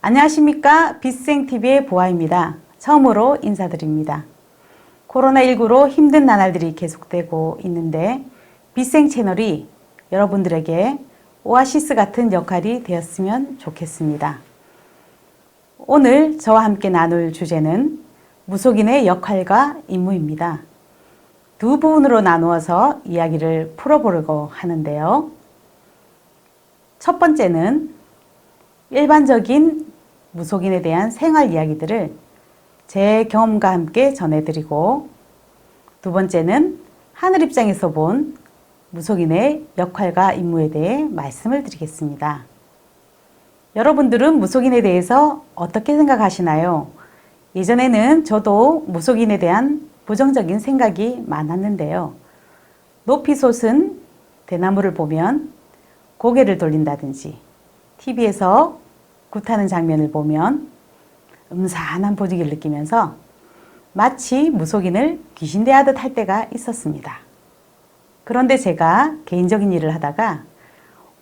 안녕하십니까. 빛생TV의 보아입니다. 처음으로 인사드립니다. 코로나19로 힘든 나날들이 계속되고 있는데 빛생 채널이 여러분들에게 오아시스 같은 역할이 되었으면 좋겠습니다. 오늘 저와 함께 나눌 주제는 무속인의 역할과 임무입니다. 두 부분으로 나누어서 이야기를 풀어보려고 하는데요. 첫 번째는 일반적인 무속인에 대한 생활 이야기들을 제 경험과 함께 전해드리고, 두 번째는 하늘 입장에서 본 무속인의 역할과 임무에 대해 말씀을 드리겠습니다. 여러분들은 무속인에 대해서 어떻게 생각하시나요? 예전에는 저도 무속인에 대한 부정적인 생각이 많았는데요. 높이 솟은 대나무를 보면 고개를 돌린다든지, TV에서 굿하는 장면을 보면 음산한 분위기를 느끼면서 마치 무속인을 귀신 대하듯 할 때가 있었습니다. 그런데 제가 개인적인 일을 하다가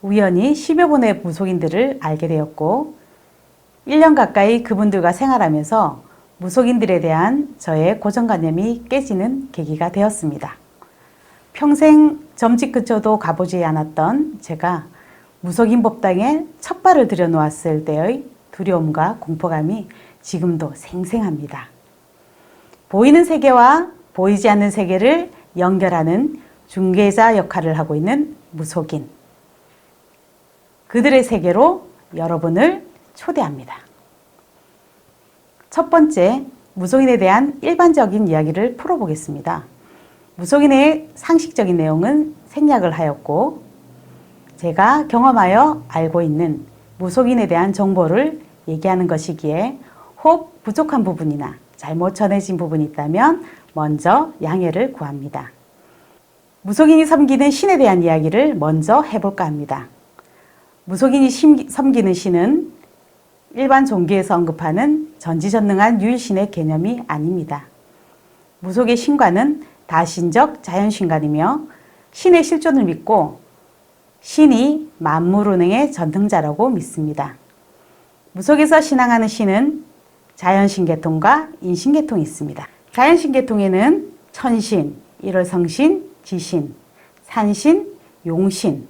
우연히 10여 분의 무속인들을 알게 되었고, 1년 가까이 그분들과 생활하면서 무속인들에 대한 저의 고정관념이 깨지는 계기가 되었습니다. 평생 점집 근처도 가보지 않았던 제가 무속인 법당에 첫 발을 들여놓았을 때의 두려움과 공포감이 지금도 생생합니다. 보이는 세계와 보이지 않는 세계를 연결하는 중개자 역할을 하고 있는 무속인. 그들의 세계로 여러분을 초대합니다. 첫 번째, 무속인에 대한 일반적인 이야기를 풀어보겠습니다. 무속인의 상식적인 내용은 생략을 하였고, 제가 경험하여 알고 있는 무속인에 대한 정보를 얘기하는 것이기에 혹 부족한 부분이나 잘못 전해진 부분이 있다면 먼저 양해를 구합니다. 무속인이 섬기는 신에 대한 이야기를 먼저 해볼까 합니다. 무속인이 섬기는 신은 일반 종교에서 언급하는 전지전능한 유일신의 개념이 아닙니다. 무속의 신과는 다신적 자연신관이며 신의 실존을 믿고 신이 만물운행의 전능자라고 믿습니다. 무속에서 신앙하는 신은 자연신계통과 인신계통이 있습니다. 자연신계통에는 천신, 일월성신, 지신, 산신, 용신,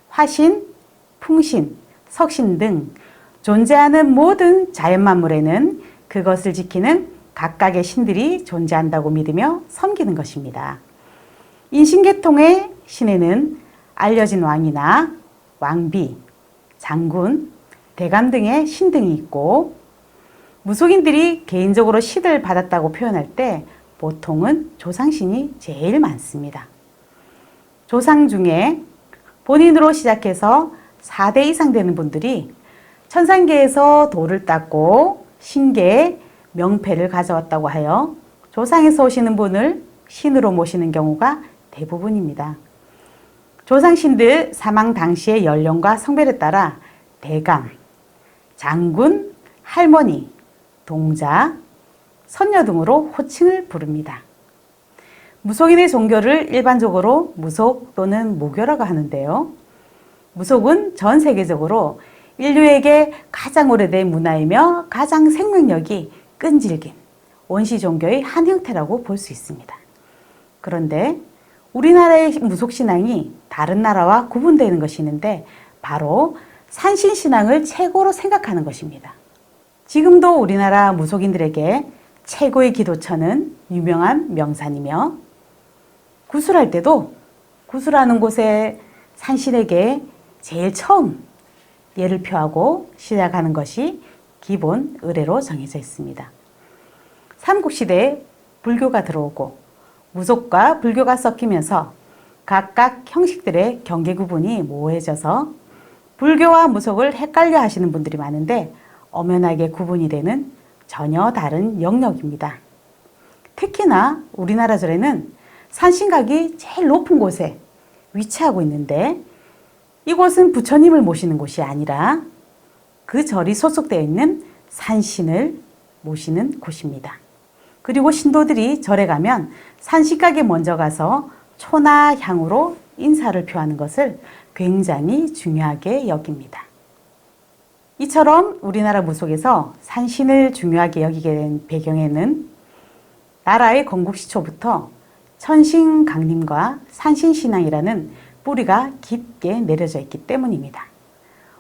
화신, 풍신, 석신 등 존재하는 모든 자연만물에는 그것을 지키는 각각의 신들이 존재한다고 믿으며 섬기는 것입니다. 인신계통의 신에는 알려진 왕이나 왕비, 장군, 대감 등의 신등이 있고, 무속인들이 개인적으로 신을 받았다고 표현할 때 보통은 조상신이 제일 많습니다. 조상 중에 본인으로 시작해서 4대 이상 되는 분들이 천상계에서 돌을 닦고 신계에 명패를 가져왔다고 하여 조상에서 오시는 분을 신으로 모시는 경우가 대부분입니다. 조상신들 사망 당시의 연령과 성별에 따라 대감, 장군, 할머니, 동자, 선녀 등으로 호칭을 부릅니다. 무속인의 종교를 일반적으로 무속 또는 무교라고 하는데요. 무속은 전 세계적으로 인류에게 가장 오래된 문화이며 가장 생명력이 끈질긴 원시 종교의 한 형태라고 볼 수 있습니다. 그런데 우리나라의 무속신앙이 다른 나라와 구분되는 것이 있는데 바로 산신신앙을 최고로 생각하는 것입니다. 지금도 우리나라 무속인들에게 최고의 기도처는 유명한 명산이며, 구술할 때도 구술하는 곳에 산신에게 제일 처음 예를 표하고 시작하는 것이 기본 의례로 정해져 있습니다. 삼국시대에 불교가 들어오고 무속과 불교가 섞이면서 각각 형식들의 경계 구분이 모호해져서 불교와 무속을 헷갈려 하시는 분들이 많은데 엄연하게 구분이 되는 전혀 다른 영역입니다. 특히나 우리나라 절에는 산신각이 제일 높은 곳에 위치하고 있는데, 이곳은 부처님을 모시는 곳이 아니라 그 절이 소속되어 있는 산신을 모시는 곳입니다. 그리고 신도들이 절에 가면 산신각에 먼저 가서 초나 향으로 인사를 표하는 것을 굉장히 중요하게 여깁니다. 이처럼 우리나라 무속에서 산신을 중요하게 여기게 된 배경에는 나라의 건국시 초부터 천신강림과 산신신앙이라는 뿌리가 깊게 내려져 있기 때문입니다.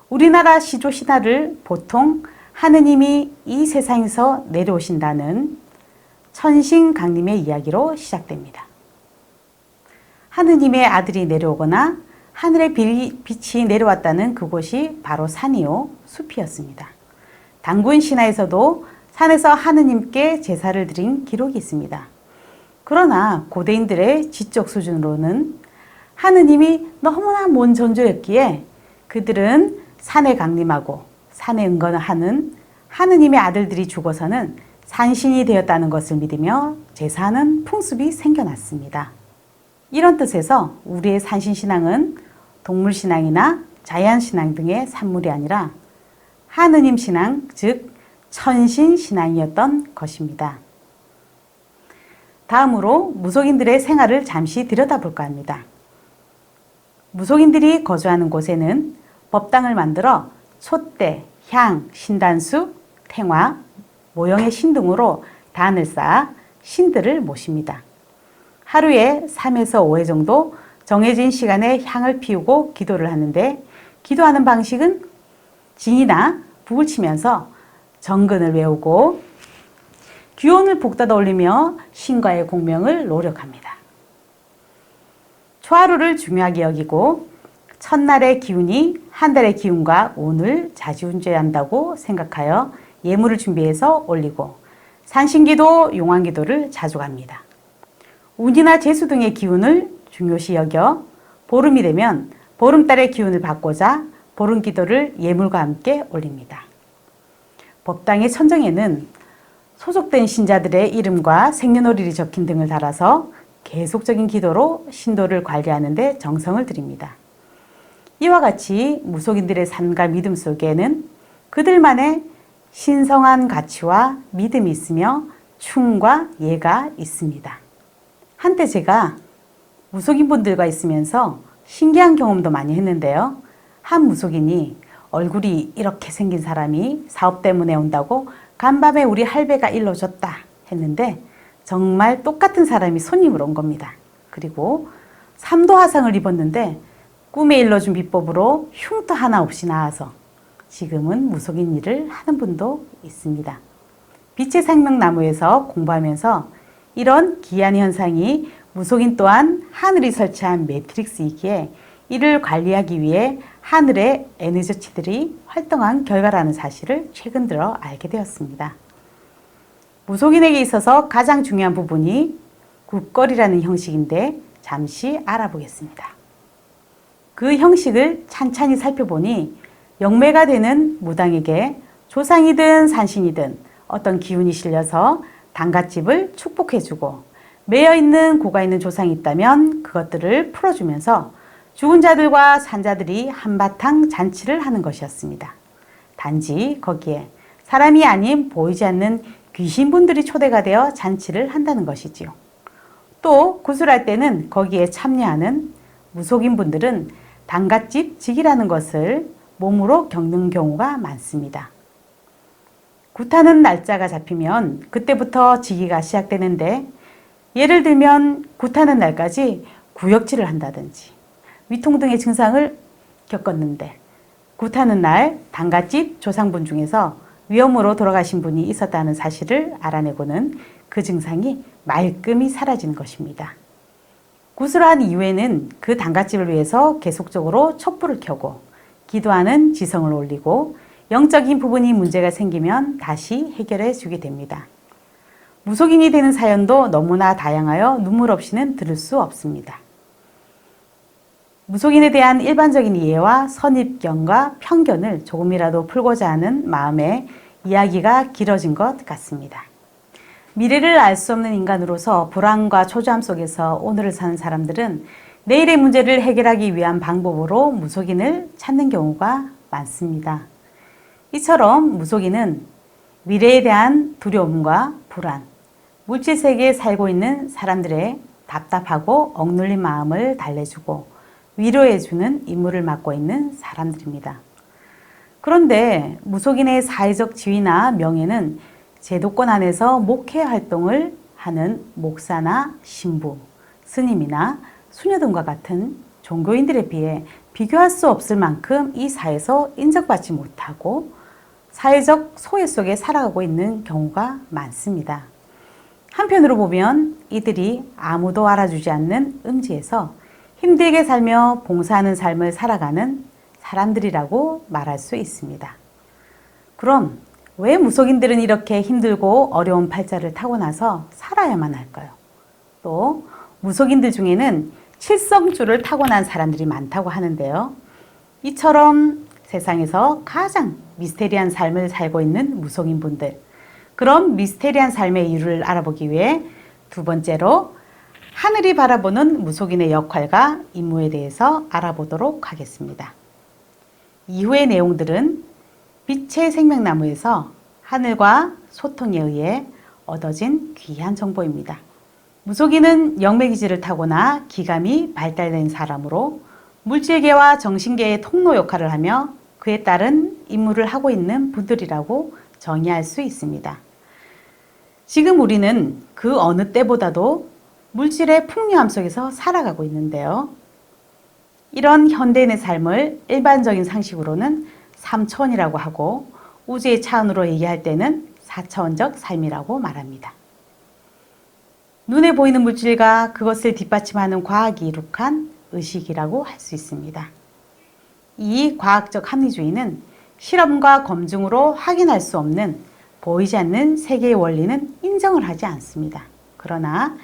우리나라 시조 신화를 보통 하느님이 이 세상에서 내려오신다는 천신강림의 이야기로 시작됩니다. 하느님의 아들이 내려오거나 하늘의 빛이 내려왔다는 그곳이 바로 산이요 숲이었습니다. 단군 신화에서도 산에서 하느님께 제사를 드린 기록이 있습니다. 그러나 고대인들의 지적 수준으로는 하느님이 너무나 먼 존재였기에 그들은 산에 강림하고 산에 응건하는 하느님의 아들들이 죽어서는 산신이 되었다는 것을 믿으며 제사하는 풍습이 생겨났습니다. 이런 뜻에서 우리의 산신신앙은 동물신앙이나 자연신앙 등의 산물이 아니라 하느님 신앙, 즉 천신신앙이었던 것입니다. 다음으로 무속인들의 생활을 잠시 들여다볼까 합니다. 무속인들이 거주하는 곳에는 법당을 만들어 촛대, 향, 신단수, 탱화, 모형의 신 등으로 단을 쌓아 신들을 모십니다. 하루에 3에서 5회 정도 정해진 시간에 향을 피우고 기도를 하는데 기도하는 방식은 징이나 북을 치면서 정근을 외우고 귀혼을 복닫아 올리며 신과의 공명을 노력합니다. 초하루를 중요하게 여기고 첫날의 기운이 한 달의 기운과 운을 좌지우지한다고 생각하여 예물을 준비해서 올리고 산신기도, 용왕기도를 자주 합니다. 운이나 재수 등의 기운을 중요시 여겨 보름이 되면 보름달의 기운을 받고자 보름기도를 예물과 함께 올립니다. 법당의 천정에는 소속된 신자들의 이름과 생년월일이 적힌 등을 달아서 계속적인 기도로 신도를 관리하는 데 정성을 들입니다. 이와 같이 무속인들의 삶과 믿음 속에는 그들만의 신성한 가치와 믿음이 있으며 충과 예가 있습니다. 한때 제가 무속인분들과 있으면서 신기한 경험도 많이 했는데요. 한 무속인이 얼굴이 이렇게 생긴 사람이 사업 때문에 온다고 간밤에 우리 할배가 일러줬다 했는데 정말 똑같은 사람이 손님으로 온 겁니다. 그리고 삼도화상을 입었는데 꿈에 일러준 비법으로 흉터 하나 없이 나와서 지금은 무속인 일을 하는 분도 있습니다. 빛의 생명나무에서 공부하면서 이런 기이한 현상이 무속인 또한 하늘이 설치한 매트릭스이기에 이를 관리하기 위해 하늘의 에너지치들이 활동한 결과라는 사실을 최근 들어 알게 되었습니다. 무속인에게 있어서 가장 중요한 부분이 국거리라는 형식인데 잠시 알아보겠습니다. 그 형식을 찬찬히 살펴보니 영매가 되는 무당에게 조상이든 산신이든 어떤 기운이 실려서 단갓집을 축복해주고 매여있는 고가 있는 조상이 있다면 그것들을 풀어주면서 죽은 자들과 산자들이 한바탕 잔치를 하는 것이었습니다. 단지 거기에 사람이 아닌 보이지 않는 귀신분들이 초대가 되어 잔치를 한다는 것이지요. 또 구슬할 때는 거기에 참여하는 무속인분들은 단갓집 직이라는 것을 몸으로 겪는 경우가 많습니다. 굿하는 날짜가 잡히면 그때부터 직위가 시작되는데 예를 들면 굿하는 날까지 구역질을 한다든지 위통 등의 증상을 겪었는데 굿하는 날 단갓집 조상분 중에서 위험으로 돌아가신 분이 있었다는 사실을 알아내고는 그 증상이 말끔히 사라지는 것입니다. 굿을 한 이후에는 그 단갓집을 위해서 계속적으로 촛불을 켜고 기도하는 지성을 올리고 영적인 부분이 문제가 생기면 다시 해결해 주게 됩니다. 무속인이 되는 사연도 너무나 다양하여 눈물 없이는 들을 수 없습니다. 무속인에 대한 일반적인 이해와 선입견과 편견을 조금이라도 풀고자 하는 마음에 이야기가 길어진 것 같습니다. 미래를 알 수 없는 인간으로서 불안과 초조함 속에서 오늘을 사는 사람들은 내일의 문제를 해결하기 위한 방법으로 무속인을 찾는 경우가 많습니다. 이처럼 무속인은 미래에 대한 두려움과 불안, 물질 세계에 살고 있는 사람들의 답답하고 억눌린 마음을 달래주고 위로해주는 임무를 맡고 있는 사람들입니다. 그런데 무속인의 사회적 지위나 명예는 제도권 안에서 목회 활동을 하는 목사나 신부, 스님이나 수녀 등과 같은 종교인들에 비해 비교할 수 없을 만큼 이 사회에서 인정받지 못하고 사회적 소외 속에 살아가고 있는 경우가 많습니다. 한편으로 보면 이들이 아무도 알아주지 않는 음지에서 힘들게 살며 봉사하는 삶을 살아가는 사람들이라고 말할 수 있습니다. 그럼 왜 무속인들은 이렇게 힘들고 어려운 팔자를 타고 나서 살아야만 할까요? 또 무속인들 중에는 칠성주를 타고난 사람들이 많다고 하는데요. 이처럼 세상에서 가장 미스테리한 삶을 살고 있는 무속인 분들, 그런 미스테리한 삶의 이유를 알아보기 위해 두 번째로 하늘이 바라보는 무속인의 역할과 임무에 대해서 알아보도록 하겠습니다. 이후의 내용들은 빛의 생명나무에서 하늘과 소통에 의해 얻어진 귀한 정보입니다. 무속인은 영매기질을 타고나 기감이 발달된 사람으로 물질계와 정신계의 통로 역할을 하며 그에 따른 임무를 하고 있는 분들이라고 정의할 수 있습니다. 지금 우리는 그 어느 때보다도 물질의 풍요함 속에서 살아가고 있는데요. 이런 현대인의 삶을 일반적인 상식으로는 3차원이라고 하고 우주의 차원으로 얘기할 때는 4차원적 삶이라고 말합니다. 눈에 보이는 물질과 그것을 뒷받침하는 과학이 이룩한 의식이라고 할 수 있습니다. 이 과학적 합리주의는 실험과 검증으로 확인할 수 없는 보이지 않는 세계의 원리는 인정을 하지 않습니다. 그러나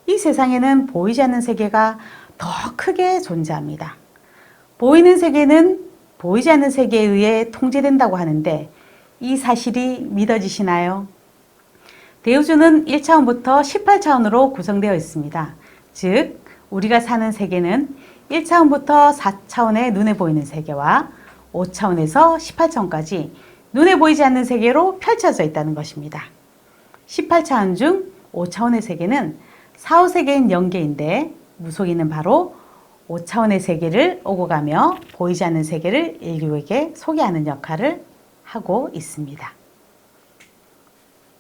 이 세상에는 보이지 않는 세계가 더 크게 존재합니다. 보이는 세계는 보이지 않는 세계에 의해 통제된다고 하는데 이 사실이 믿어지시나요? 대우주는 1차원부터 18차원으로 구성되어 있습니다. 즉, 우리가 사는 세계는 1차원부터 4차원의 눈에 보이는 세계와 5차원에서 18차원까지 눈에 보이지 않는 세계로 펼쳐져 있다는 것입니다. 18차원 중 5차원의 세계는 4, 5세계인 영계인데 무속인은 바로 5차원의 세계를 오고 가며 보이지 않는 세계를 인류에게 소개하는 역할을 하고 있습니다.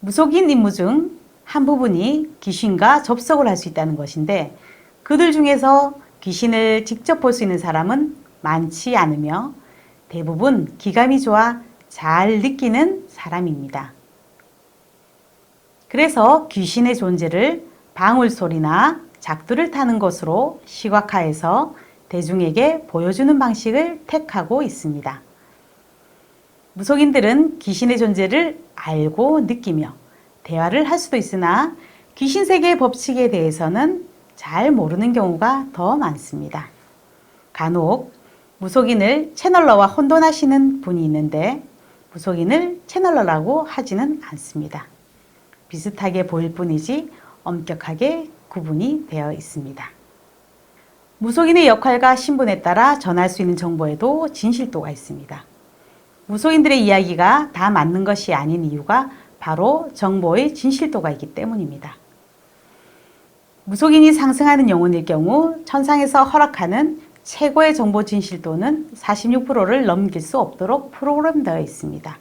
무속인 임무 중 한 부분이 귀신과 접속을 할 수 있다는 것인데 그들 중에서 귀신을 직접 볼 수 있는 사람은 많지 않으며 대부분 기감이 좋아 잘 느끼는 사람입니다. 그래서 귀신의 존재를 방울소리나 작두를 타는 것으로 시각화해서 대중에게 보여주는 방식을 택하고 있습니다. 무속인들은 귀신의 존재를 알고 느끼며 대화를 할 수도 있으나 귀신 세계의 법칙에 대해서는 잘 모르는 경우가 더 많습니다. 간혹 무속인을 채널러와 혼돈하시는 분이 있는데 무속인을 채널러라고 하지는 않습니다. 비슷하게 보일 뿐이지 엄격하게 구분이 되어 있습니다. 무속인의 역할과 신분에 따라 전할 수 있는 정보에도 진실도가 있습니다. 무속인들의 이야기가 다 맞는 것이 아닌 이유가 바로 정보의 진실도가 있기 때문입니다. 무속인이 상승하는 영혼일 경우 천상에서 허락하는 최고의 정보 진실도는 46%를 넘길 수 없도록 프로그램되어 있습니다.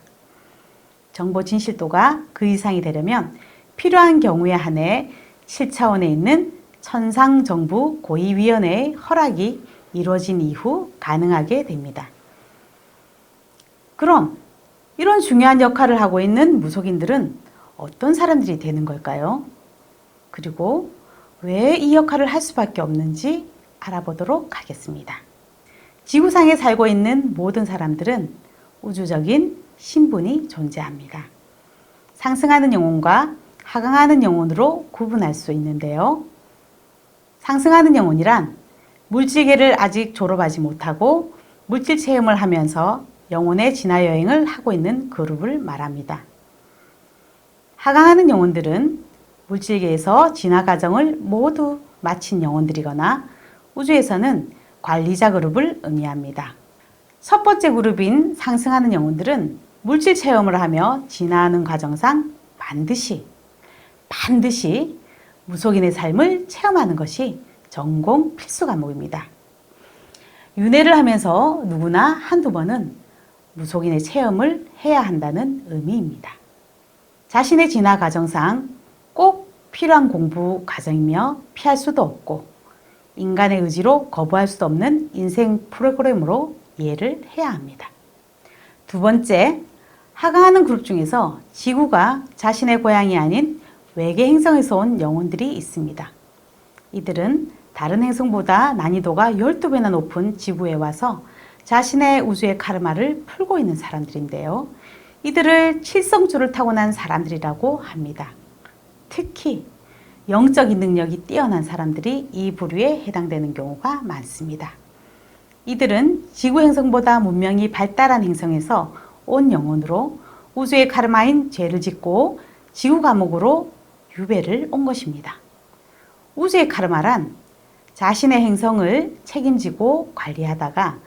정보 진실도가 그 이상이 되려면 필요한 경우에 한해 7차원에 있는 천상정부 고위위원회의 허락이 이루어진 이후 가능하게 됩니다. 그럼 이런 중요한 역할을 하고 있는 무속인들은 어떤 사람들이 되는 걸까요? 그리고 왜 이 역할을 할 수밖에 없는지 알아보도록 하겠습니다. 지구상에 살고 있는 모든 사람들은 우주적인 신분이 존재합니다. 상승하는 영혼과 하강하는 영혼으로 구분할 수 있는데요. 상승하는 영혼이란 물질계를 아직 졸업하지 못하고 물질 체험을 하면서 영혼의 진화 여행을 하고 있는 그룹을 말합니다. 하강하는 영혼들은 물질계에서 진화 과정을 모두 마친 영혼들이거나 우주에서는 관리자 그룹을 의미합니다. 첫 번째 그룹인 상승하는 영혼들은 물질 체험을 하며 진화하는 과정상 반드시 무속인의 삶을 체험하는 것이 전공 필수 과목입니다. 윤회를 하면서 누구나 한두 번은 무속인의 체험을 해야 한다는 의미입니다. 자신의 진화 과정상 꼭 필요한 공부 과정이며 피할 수도 없고 인간의 의지로 거부할 수 없는 인생 프로그램으로 이해를 해야 합니다. 두 번째, 하강하는 그룹 중에서 지구가 자신의 고향이 아닌 외계 행성에서 온 영혼들이 있습니다. 이들은 다른 행성보다 난이도가 12배나 높은 지구에 와서 자신의 우주의 카르마를 풀고 있는 사람들인데요. 이들을 칠성주를 타고난 사람들이라고 합니다. 특히 영적인 능력이 뛰어난 사람들이 이 부류에 해당되는 경우가 많습니다. 이들은 지구 행성보다 문명이 발달한 행성에서 온 영혼으로 우주의 카르마인 죄를 짓고 지구 감옥으로 유배를 온 것입니다. 우주의 카르마란 자신의 행성을 책임지고 관리하다가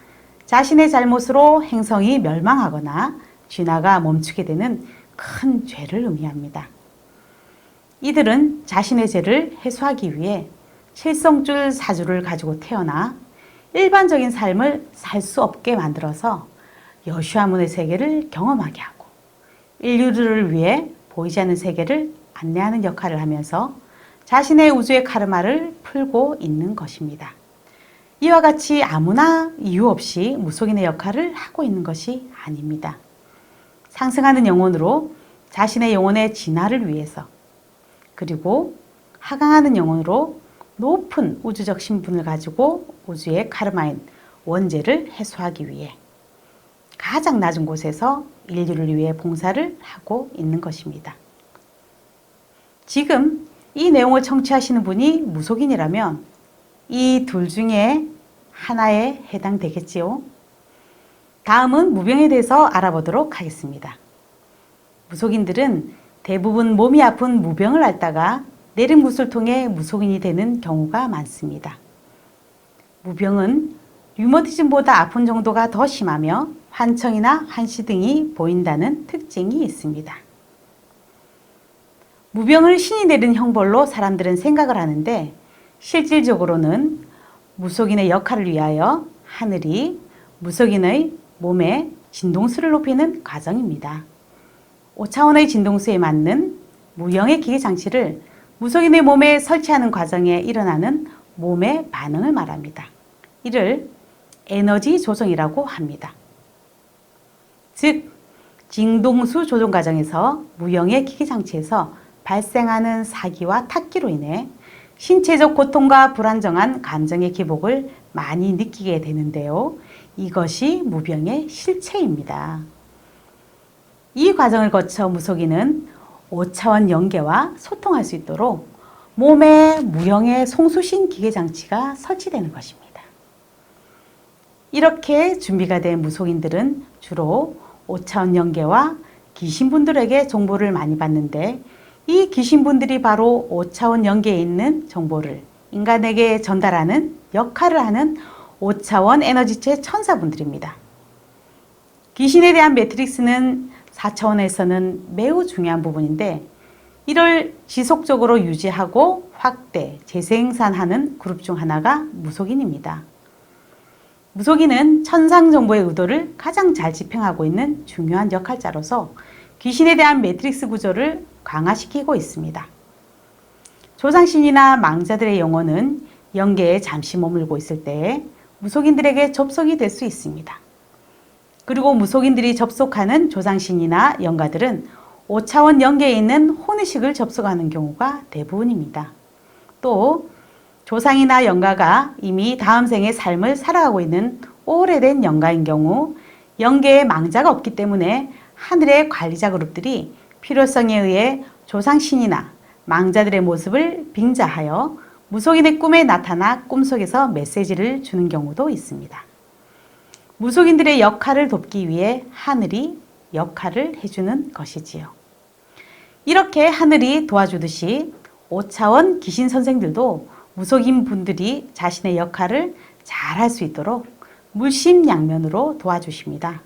자신의 잘못으로 행성이 멸망하거나 진화가 멈추게 되는 큰 죄를 의미합니다. 이들은 자신의 죄를 해소하기 위해 칠성줄 사주를 가지고 태어나 일반적인 삶을 살 수 없게 만들어서 여슈아문의 세계를 경험하게 하고 인류를 위해 보이지 않는 세계를 안내하는 역할을 하면서 자신의 우주의 카르마를 풀고 있는 것입니다. 이와 같이 아무나 이유 없이 무속인의 역할을 하고 있는 것이 아닙니다. 상승하는 영혼으로 자신의 영혼의 진화를 위해서 그리고 하강하는 영혼으로 높은 우주적 신분을 가지고 우주의 카르마인 원죄를 해소하기 위해 가장 낮은 곳에서 인류를 위해 봉사를 하고 있는 것입니다. 지금 이 내용을 청취하시는 분이 무속인이라면 이 둘 중에 하나에 해당되겠지요. 다음은 무병에 대해서 알아보도록 하겠습니다. 무속인들은 대부분 몸이 아픈 무병을 앓다가 내린 굿을 통해 무속인이 되는 경우가 많습니다. 무병은 류머티즘보다 아픈 정도가 더 심하며 환청이나 환시 등이 보인다는 특징이 있습니다. 무병을 신이 내린 형벌로 사람들은 생각을 하는데 실질적으로는 무속인의 역할을 위하여 하늘이 무속인의 몸에 진동수를 높이는 과정입니다. 5차원의 진동수에 맞는 무형의 기계 장치를 무속인의 몸에 설치하는 과정에 일어나는 몸의 반응을 말합니다. 이를 에너지 조정이라고 합니다. 즉, 진동수 조정 과정에서 무형의 기계 장치에서 발생하는 사기와 탁기로 인해 신체적 고통과 불안정한 감정의 기복을 많이 느끼게 되는데요. 이것이 무병의 실체입니다. 이 과정을 거쳐 무속인은 5차원 영계와 소통할 수 있도록 몸에 무형의 송수신 기계장치가 설치되는 것입니다. 이렇게 준비가 된 무속인들은 주로 5차원 영계와 귀신분들에게 정보를 많이 받는데 이 귀신분들이 바로 5차원 영계에 있는 정보를 인간에게 전달하는 역할을 하는 5차원 에너지체 천사분들입니다. 귀신에 대한 매트릭스는 4차원에서는 매우 중요한 부분인데 이를 지속적으로 유지하고 확대, 재생산하는 그룹 중 하나가 무속인입니다. 무속인은 천상 정보의 의도를 가장 잘 집행하고 있는 중요한 역할자로서 귀신에 대한 매트릭스 구조를 강화시키고 있습니다. 조상신이나 망자들의 영혼은 영계에 잠시 머물고 있을 때 무속인들에게 접속이 될 수 있습니다. 그리고 무속인들이 접속하는 조상신이나 영가들은 5차원 영계에 있는 혼의식을 접속하는 경우가 대부분입니다. 또 조상이나 영가가 이미 다음 생의 삶을 살아가고 있는 오래된 영가인 경우 영계에 망자가 없기 때문에 하늘의 관리자 그룹들이 필요성에 의해 조상신이나 망자들의 모습을 빙자하여 무속인의 꿈에 나타나 꿈속에서 메시지를 주는 경우도 있습니다. 무속인들의 역할을 돕기 위해 하늘이 역할을 해주는 것이지요. 이렇게 하늘이 도와주듯이 5차원 귀신 선생들도 무속인 분들이 자신의 역할을 잘 할 수 있도록 물심양면으로 도와주십니다.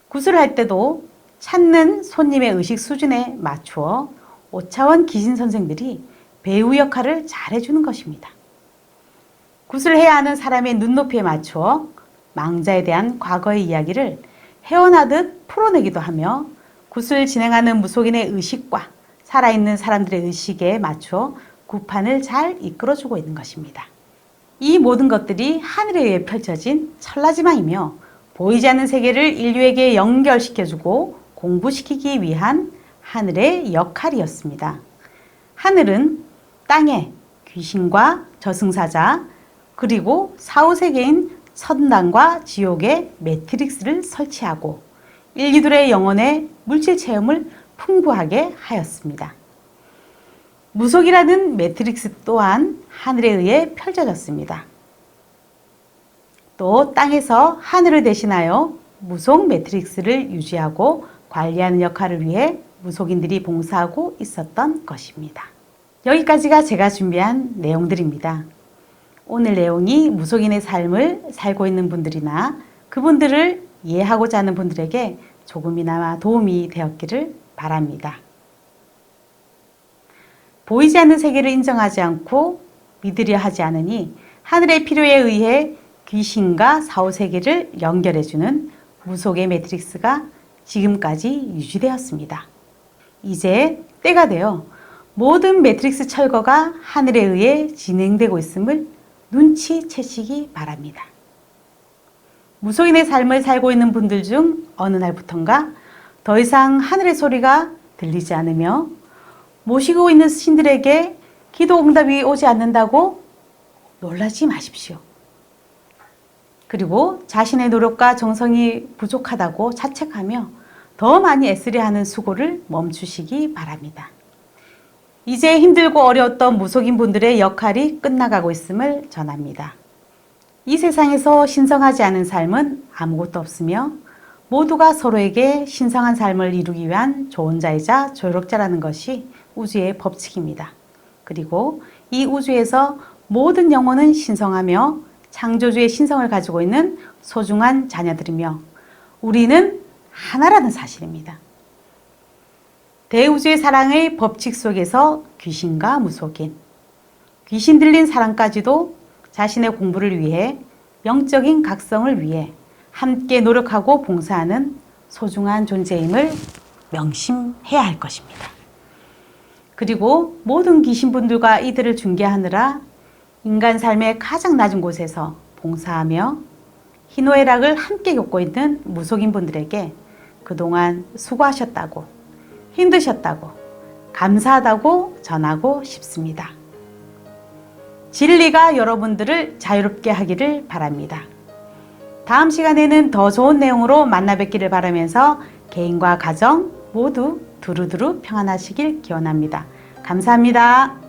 구슬할 때도 찾는 손님의 의식 수준에 맞추어 5차원 귀신 선생들이 배우 역할을 잘 해주는 것입니다. 굿을 해야 하는 사람의 눈높이에 맞추어 망자에 대한 과거의 이야기를 헤어나듯 풀어내기도 하며 굿을 진행하는 무속인의 의식과 살아있는 사람들의 의식에 맞춰 굿판을 잘 이끌어주고 있는 것입니다. 이 모든 것들이 하늘에 의해 펼쳐진 천라지망이며 보이지 않는 세계를 인류에게 연결시켜주고 공부시키기 위한 하늘의 역할이었습니다. 하늘은 땅에 귀신과 저승사자 그리고 사후세계인 천당과 지옥의 매트릭스를 설치하고 인류들의 영혼의 물질 체험을 풍부하게 하였습니다. 무속이라는 매트릭스 또한 하늘에 의해 펼쳐졌습니다. 또 땅에서 하늘을 대신하여 무속 매트릭스를 유지하고 관리하는 역할을 위해 무속인들이 봉사하고 있었던 것입니다. 여기까지가 제가 준비한 내용들입니다. 오늘 내용이 무속인의 삶을 살고 있는 분들이나 그분들을 이해하고자 하는 분들에게 조금이나마 도움이 되었기를 바랍니다. 보이지 않는 세계를 인정하지 않고 믿으려 하지 않으니 하늘의 필요에 의해 귀신과 사후세계를 연결해주는 무속의 매트릭스가 지금까지 유지되었습니다. 이제 때가 되어 모든 매트릭스 철거가 하늘에 의해 진행되고 있음을 눈치채시기 바랍니다. 무속인의 삶을 살고 있는 분들 중 어느 날부턴가 더 이상 하늘의 소리가 들리지 않으며 모시고 있는 신들에게 기도 응답이 오지 않는다고 놀라지 마십시오. 그리고 자신의 노력과 정성이 부족하다고 자책하며 더 많이 애쓰려 하는 수고를 멈추시기 바랍니다. 이제 힘들고 어려웠던 무속인 분들의 역할이 끝나가고 있음을 전합니다. 이 세상에서 신성하지 않은 삶은 아무것도 없으며 모두가 서로에게 신성한 삶을 이루기 위한 조언자이자 조력자라는 것이 우주의 법칙입니다. 그리고 이 우주에서 모든 영혼은 신성하며 창조주의 신성을 가지고 있는 소중한 자녀들이며 우리는 하나라는 사실입니다. 대우주의 사랑의 법칙 속에서 귀신과 무속인, 귀신 들린 사람까지도 자신의 공부를 위해 영적인 각성을 위해 함께 노력하고 봉사하는 소중한 존재임을 명심해야 할 것입니다. 그리고 모든 귀신분들과 이들을 중개하느라 인간 삶의 가장 낮은 곳에서 봉사하며 희노애락을 함께 겪고 있는 무속인 분들에게 그동안 수고하셨다고 힘드셨다고 감사하다고 전하고 싶습니다. 진리가 여러분들을 자유롭게 하기를 바랍니다. 다음 시간에는 더 좋은 내용으로 만나 뵙기를 바라면서 개인과 가정 모두 두루두루 평안하시길 기원합니다. 감사합니다.